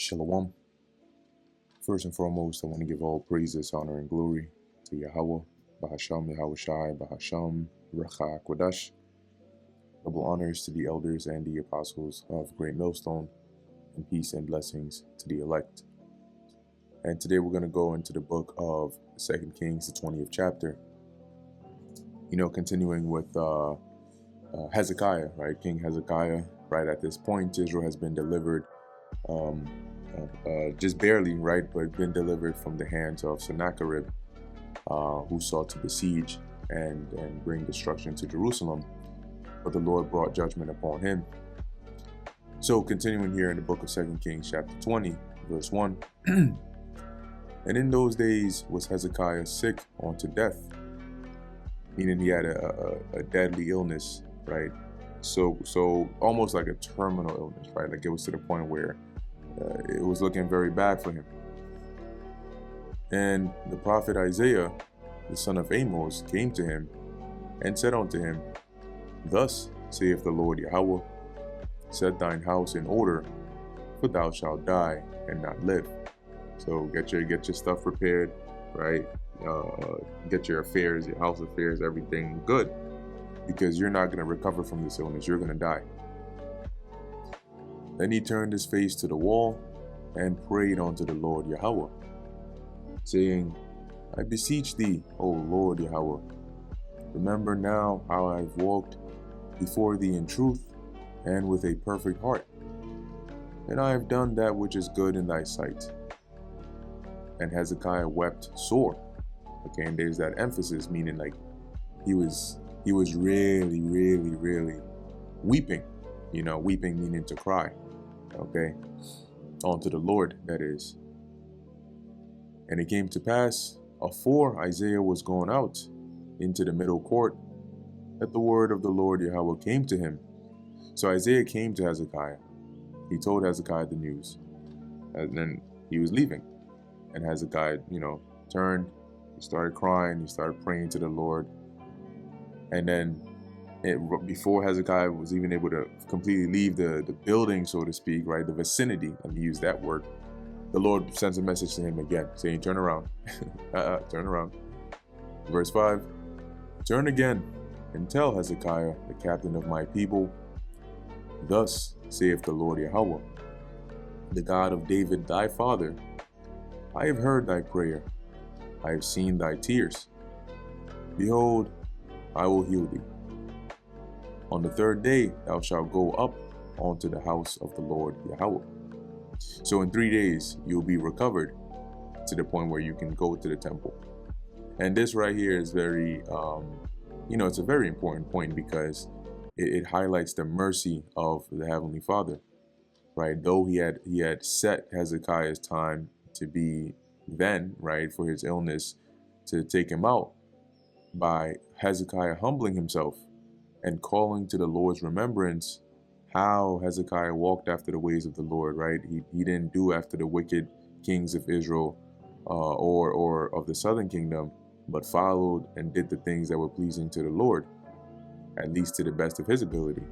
Shalom. First and foremost, I want to give all praises, honor, and glory to Yahweh, Bahasham Yahweh Shai, Bahasham Recha Kodash. Double honors to the elders and the apostles of Great Millstone, and peace and blessings to the elect. And today we're going to go into the book of 2 Kings, the 20th chapter. Continuing with Hezekiah, right? King Hezekiah, right? At this point, Israel has been delivered just barely, right, but been delivered from the hands of Sennacherib, who sought to besiege and bring destruction to Jerusalem, but the Lord brought judgment upon him. So continuing here in the book of 2 Kings chapter 20, verse 1, and in those days was Hezekiah sick unto death, meaning he had a deadly illness, right? So almost like a terminal illness, right? Like it was to the point where it was looking very bad for him. And the prophet Isaiah, the son of Amos, came to him and said unto him, Thus saith the Lord Yahweh, set thine house in order, for thou shalt die and not live. So get your stuff prepared, right? Get your affairs, your house affairs, everything good, because you're not going to recover from this illness. You're going to die. Then he turned his face to the wall and prayed unto the Lord Yahweh, saying, I beseech thee, O Lord Yahweh, remember now how I have walked before thee in truth and with a perfect heart, and I have done that which is good in thy sight. And Hezekiah wept sore. Okay, and there's that emphasis, meaning like he was really, really, really weeping. Weeping meaning to cry. Okay, unto the Lord, that is. And it came to pass, afore Isaiah was gone out into the middle court, that the word of the Lord Yahweh came to him. So Isaiah came to Hezekiah. He told Hezekiah the news. And then he was leaving. And Hezekiah, turned, he started crying, he started praying to the Lord. And then before Hezekiah was even able to completely leave the building, so to speak, right, the vicinity, let me use that word, the Lord sends a message to him again, saying, turn around, turn around. Verse 5, turn again and tell Hezekiah, the captain of my people, thus saith the Lord Yahweh, the God of David thy father, I have heard thy prayer, I have seen thy tears. Behold, I will heal thee. On the third day thou shalt go up unto the house of the Lord Yahweh. So in 3 days you'll be recovered to the point where you can go to the temple. And this right here is very, it's a very important point, because it highlights the mercy of the Heavenly Father, right? Though he had set Hezekiah's time to be then, right, for his illness to take him out, by Hezekiah humbling himself and calling to the Lord's remembrance how Hezekiah walked after the ways of the Lord, right? He didn't do after the wicked kings of Israel or of the southern kingdom, but followed and did the things that were pleasing to the Lord, at least to the best of his ability.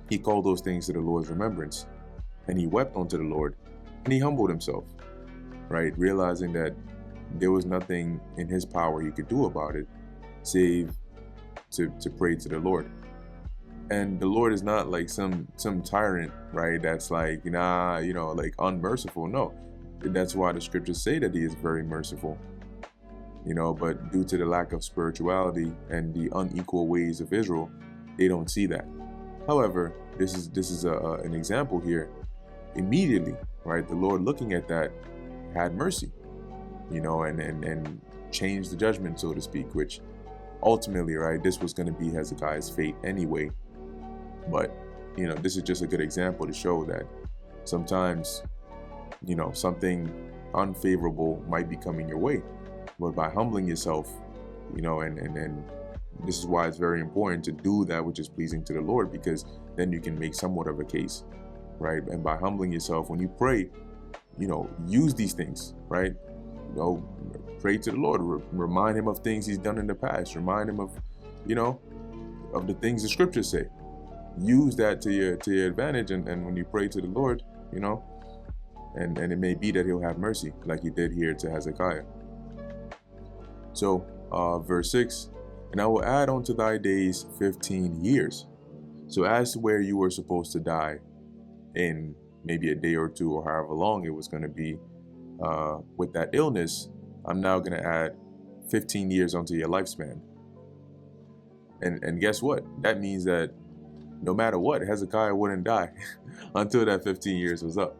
He called those things to the Lord's remembrance, and he wept unto the Lord, and he humbled himself, right? Realizing that there was nothing in his power he could do about it, save to pray to the Lord. And the Lord is not like some tyrant, right? That's like, like unmerciful. No, that's why the scriptures say that he is very merciful, but due to the lack of spirituality and the unequal ways of Israel, they don't see that. However, this is an example here. Immediately, right, the Lord, looking at that, had mercy, and changed the judgment, so to speak, which ultimately, right, this was going to be Hezekiah's fate anyway. But, this is just a good example to show that sometimes, something unfavorable might be coming your way. But by humbling yourself, and this is why it's very important to do that which is pleasing to the Lord, because then you can make somewhat of a case, right? And by humbling yourself, when you pray, use these things, right? Pray to the Lord, remind him of things he's done in the past, remind him of, of the things the scriptures say. Use that to your advantage, and when you pray to the Lord, And it may be that he'll have mercy, like he did here to Hezekiah. So, verse 6, and I will add unto thy days 15 years. So as to where you were supposed to die in maybe a day or two or however long it was going to be with that illness, I'm now going to add 15 years onto your lifespan. And guess what? That means that no matter what, Hezekiah wouldn't die until that 15 years was up.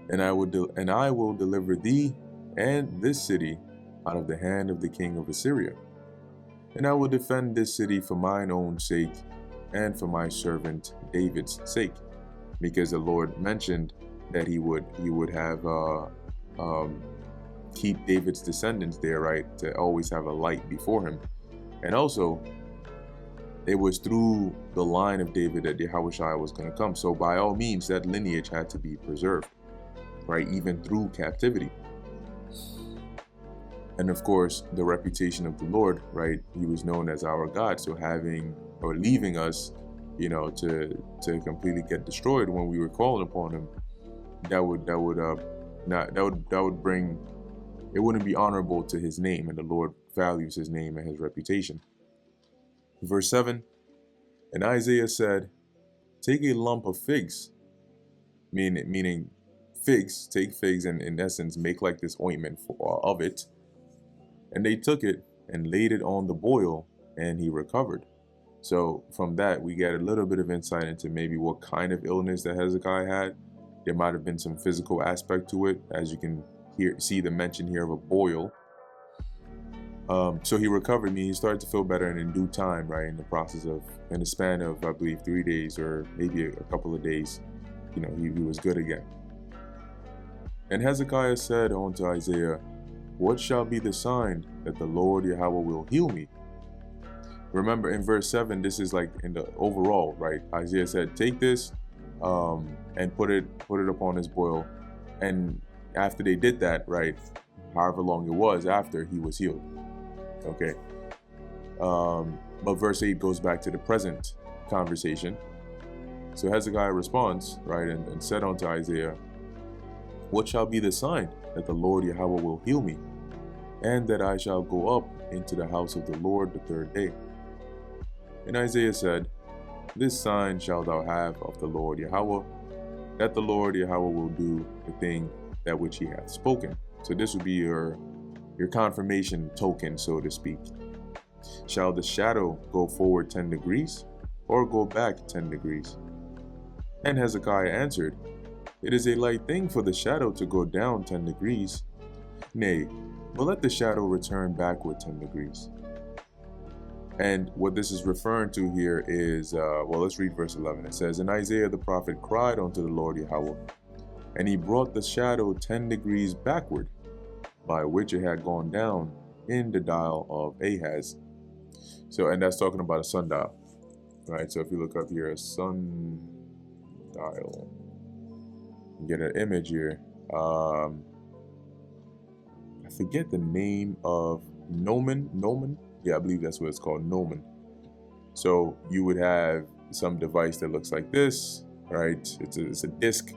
And I will deliver thee and this city out of the hand of the king of Assyria. And I will defend this city for mine own sake and for my servant David's sake, because the Lord mentioned that he would have keep David's descendants there, right, to always have a light before him. And also, it was through the line of David that Yahushua was going to come. So by all means, that lineage had to be preserved, right, even through captivity. And of course, the reputation of the Lord, right, he was known as our God. So having or leaving us, to completely get destroyed when we were calling upon him, that would bring, it wouldn't be honorable to his name, and the Lord values his name and his reputation. Verse 7, and Isaiah said, take a lump of figs, meaning figs, take figs, and in essence make like this ointment of it. And they took it and laid it on the boil, and he recovered. So from that, we get a little bit of insight into maybe what kind of illness that Hezekiah had. There might have been some physical aspect to it, as you can see the mention here of a boil. So he recovered, he started to feel better, and in due time, right, in the span of, I believe, 3 days or maybe a couple of days, he was good again. And Hezekiah said unto Isaiah, what shall be the sign that the Lord Yahweh will heal me? Remember in verse 7, this is like in the overall, right? Isaiah said, take this and put it upon his boil. And after they did that, right, however long it was after, he was healed. Okay. But verse 8 goes back to the present conversation. So Hezekiah responds, right, and said unto Isaiah, what shall be the sign that the Lord Yahweh will heal me, and that I shall go up into the house of the Lord the third day? And Isaiah said, this sign shalt thou have of the Lord Yahweh, that the Lord Yahweh will do the thing that which he hath spoken. So this would be your confirmation token, so to speak. Shall the shadow go forward 10 degrees, or go back 10 degrees? And Hezekiah answered, it is a light thing for the shadow to go down 10 degrees. Nay, but let the shadow return backward 10 degrees. And what this is referring to here is, let's read verse 11. It says, and Isaiah the prophet cried unto the Lord Yahweh, and he brought the shadow 10 degrees backward, by which it had gone down in the dial of Ahaz. So, and that's talking about a sundial, right? So if you look up here, a sundial, you get an image here. I forget the name of Gnomon. Yeah, I believe that's what it's called, Gnomon. So you would have some device that looks like this, right? It's a disc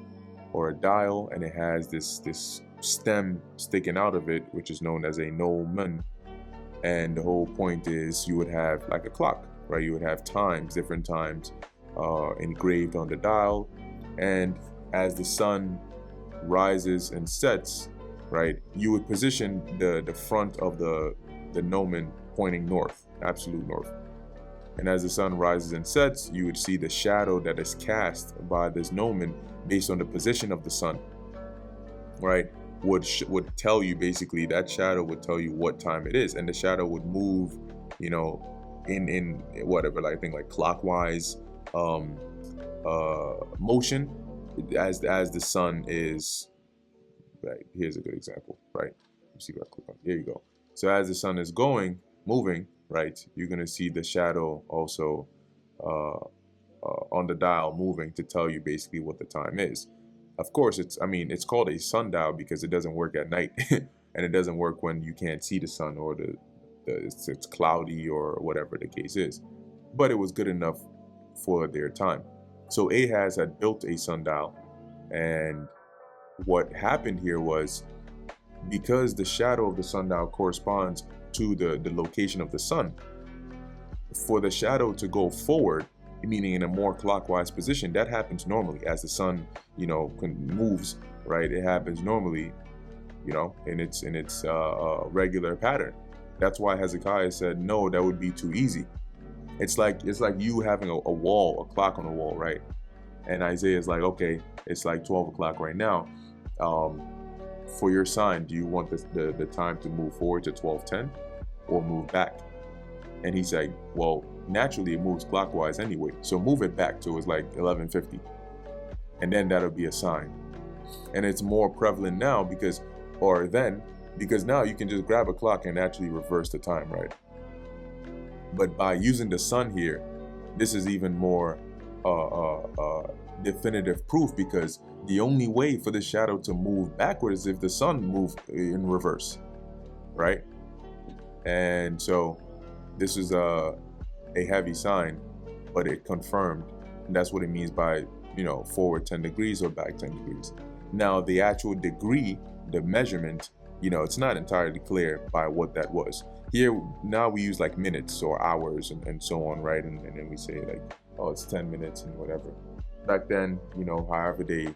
or a dial, and it has this stem sticking out of it, which is known as a gnomon. And the whole point is you would have like a clock, right? You would have different times engraved on the dial. And as the sun rises and sets, right, you would position the front of the gnomon pointing north, absolute north. And as the sun rises and sets, you would see the shadow that is cast by this gnomon based on the position of the sun, right? Would tell you, basically, that shadow would tell you what time it is, and the shadow would move, in whatever, like I think like clockwise motion as the sun is. Right, here's a good example, right? You see what I click on? There you go. So as the sun is moving, right, you're gonna see the shadow also on the dial moving to tell you basically what the time is. Of course, it's called a sundial because it doesn't work at night, and it doesn't work when you can't see the sun or it's cloudy or whatever the case is. But it was good enough for their time. So Ahaz had built a sundial, And what happened here was, because the shadow of the sundial corresponds to the location of the sun, for the shadow to go forward, meaning in a more clockwise position, that happens normally as the sun, moves, right? It happens normally, in its regular pattern. That's why Hezekiah said, no, that would be too easy. It's like you having a wall, a clock on the wall, right? And Isaiah's like, okay, it's like 12 o'clock right now. For your sign, do you want the time to move forward to 12:10 or move back? And he's like, well, naturally it moves clockwise anyway, so move it back to it's like 11:50, and then that'll be a sign. And it's more prevalent now because now you can just grab a clock and actually reverse the time, right? But by using the sun here, this is even more definitive proof, because the only way for the shadow to move backward is if the sun moved in reverse, right? And so this is a heavy sign, but it confirmed, and that's what it means by forward 10 degrees or back 10 degrees. Now the actual degree, the measurement, it's not entirely clear by what that was. Here now we use like minutes or hours and so on, right? And then we say like, oh, it's 10 minutes and whatever. Back then, however they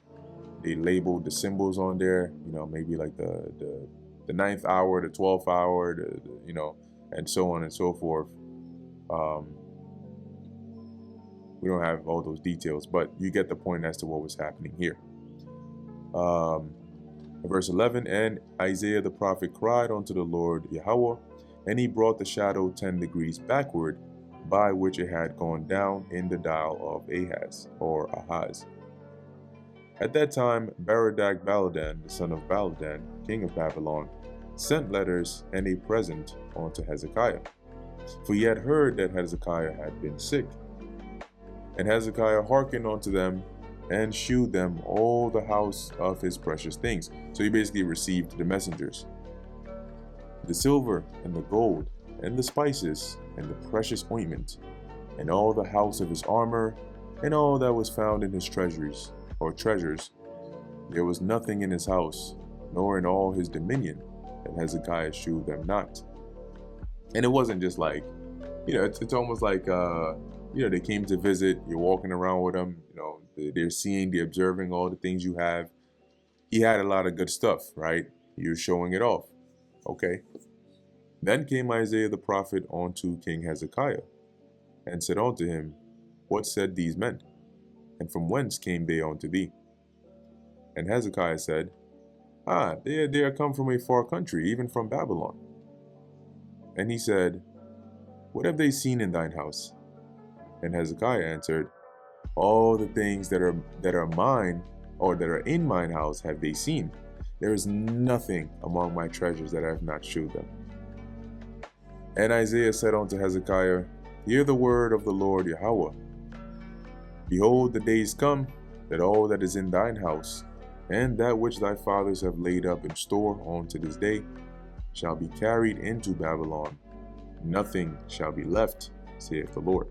labeled the symbols on there, maybe like the 9th hour, the 12th hour, and so on and so forth. We don't have all those details, but you get the point as to what was happening here. Verse 11, and Isaiah the prophet cried unto the Lord Yahweh, and he brought the shadow 10 degrees backward, by which it had gone down in the dial of Ahaz. At that time, Berodach Baladan, the son of Baladan, king of Babylon, sent letters and a present unto Hezekiah, for he had heard that Hezekiah had been sick. And Hezekiah hearkened unto them, and shewed them all the house of his precious things. So he basically received the messengers, the silver and the gold, and the spices, and the precious ointment, and all the house of his armor, and all that was found in his treasuries, or treasures. There was nothing in his house, nor in all his dominion, that Hezekiah shewed them not. And it wasn't just like, it's almost like, they came to visit, you're walking around with them, they're seeing, they're observing all the things you have. He had a lot of good stuff, right? You're showing it off. Okay. Then came Isaiah the prophet unto King Hezekiah, and said unto him, what said these men? And from whence came they unto thee? And Hezekiah said, they are come from a far country, even from Babylon. And he said, what have they seen in thine house? And Hezekiah answered, all the things that are mine, or that are in mine house, have they seen. There is nothing among my treasures that I have not shewed them. And Isaiah said unto Hezekiah, hear the word of the Lord Yahweh. Behold, the days come, that all that is in thine house, and that which thy fathers have laid up in store unto this day, shall be carried into Babylon. Nothing shall be left, saith the Lord.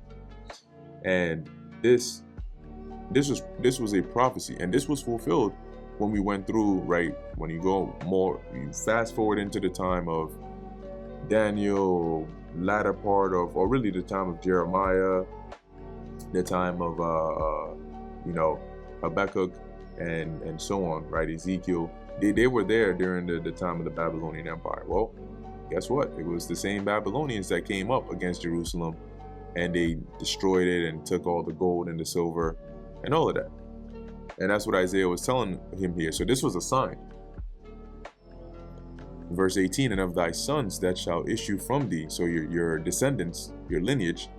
And this was a prophecy, and this was fulfilled when we went through, right? When you fast forward into the time of Daniel, latter part of, or really the time of Jeremiah, the time of Habakkuk, and so on, right? Ezekiel, they were there during the time of the Babylonian Empire. Well, guess what? It was the same Babylonians that came up against Jerusalem, and they destroyed it and took all the gold and the silver and all of that. And that's what Isaiah was telling him here. So this was a sign. Verse 18, and of thy sons that shall issue from thee, so your descendants, your lineage,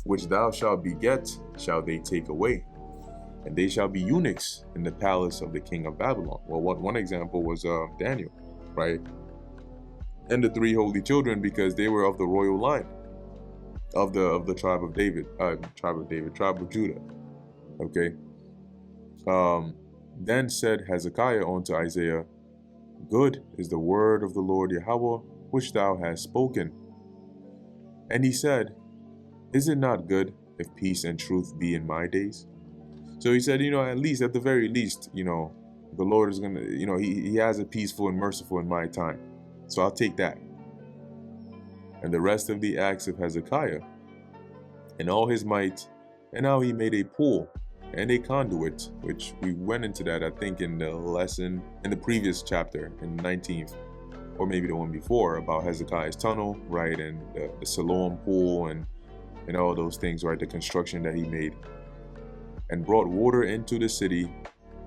which thou shalt beget, shall they take away. And they shall be eunuchs in the palace of the king of Babylon. Well, one example was Daniel, right? And the three holy children, because they were of the royal line of the tribe of Judah. Okay. Then said Hezekiah unto Isaiah, good is the word of the Lord Yahweh, which thou hast spoken. And he said, is it not good if peace and truth be in my days? So he said, at least, at the very least, the Lord is going to, he has a peaceful and merciful in my time. So I'll take that. And the rest of the acts of Hezekiah and all his might, and how he made a pool and a conduit, which we went into that, I think, in the lesson in the previous chapter, in the 19th, or maybe the one before, about Hezekiah's tunnel, right, and the Siloam pool and all those things, right, the construction that he made, and brought water into the city.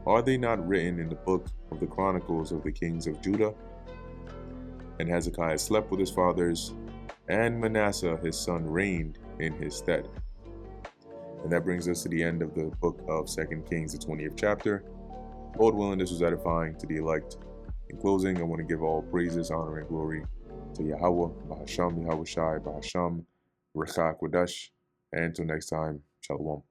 Are they not written in the book of the Chronicles of the kings of Judah? And Hezekiah slept with his fathers, and Manasseh his son reigned in his stead. And that brings us to the end of the book of 2 Kings, the 20th chapter. Lord willing, this was edifying to the elect. In closing, I want to give all praises, honor, and glory to Yahweh, Bahasham, Yahweh Shai, Bahasham, Rechak Wadash. And until next time, Shalom.